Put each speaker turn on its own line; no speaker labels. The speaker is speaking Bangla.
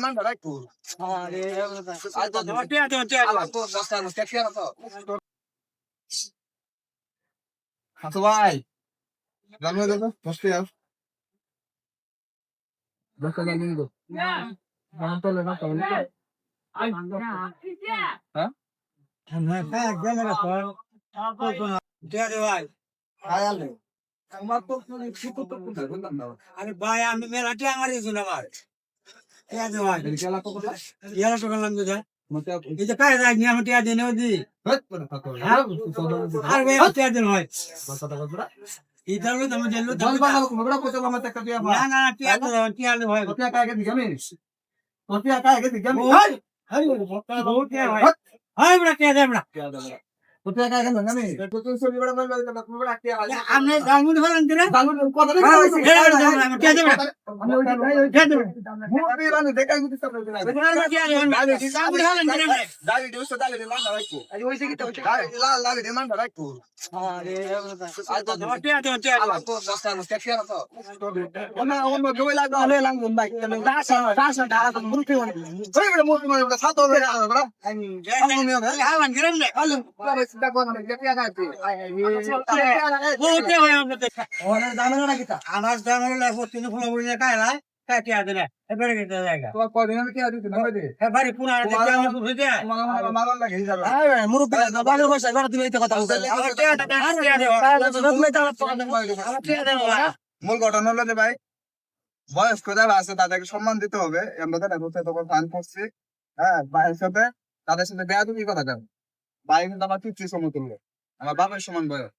man da ku. Hato ভাই জানো দাদা বসতে যাও বসতে জানি তো না তো না তো হ্যাঁ না কা গেল রে স্যার দিয়া দে ভাই আয়ালে আমার তো কিছু তো বুঝলাম না আরে ভাই আমি মেলাটি আমারই শুনে ভাই দিয়া দে ভাই গেলা তো কথা ইয়ালা তো গেলাম যে এই যে কায় রাখ নি আমি টিয়া দেনে ওদি আর ভাই টিয়া দেন ভাই ইদারো তুমি জেলু জল বানাবো বড় পয়সা আমাতে একটা দিয়া না না টিয়া দে ভাই টিয়া কায় দিগামি টিয়া কায় দিগামি হাই হাই বহুত টিয়া ভাই হাই বড় টিয়া দে বড় টিয়া কায় দিগামি তো তুই সবি বড় বড় বড় টিয়া আমনে জাঙ্গুন হলেন দিনা জাঙ্গুন কত টিয়া দে আমি ওই টিয়া দে মুভি বানে দেখাই দিতে সব দিনা টিয়া দে জাঙ্গুন হলেন দিনা দাবি দিও তো দাবি মান রাখো আই ওইসে কি তো লাল লাল দে মান রাখো আরে আই তো টিয়া টিয়া তো রাস্তা না টিয়া না তো ওনা ওনা গই লাগা হলে লাগবে ভাই দাসা ধারা তো মুরতি হনি ওই বড় মুরতি মানে সাতো বড় আমি হাওয়ান গরম নে আলু বাবা সিধা কোন টিয়া গাইতে ও টিয়া হয় আমরা ওনা দামের না কিতা আমার দামের না তিন ফুল বুড়ি কায়লা কায় টিয়া দেনা এবারে কিতা জায়গা তো কদিন আমি টিয়া দিতে না দে এ বাড়ি পুনা দে টিয়া আমি বুঝে মামা লাগে হিসাব আই মুরতি বাড়ি বসে এবারে তুমি এই কথা বলছো টিয়া দে মূল ঘটনা হলো যে ভাই বয়স্ক যারা আছে তাদেরকে সম্মান দিতে হবে আমরা তাদের হচ্ছে তখন ফান করছি হ্যাঁ ভাইয়ের সাথে তাদের সাথে বেয়াদবি করা যাবে ভাই কিন্তু আমার পিতৃ সমতুল্য আমার বাবার সমান বয়স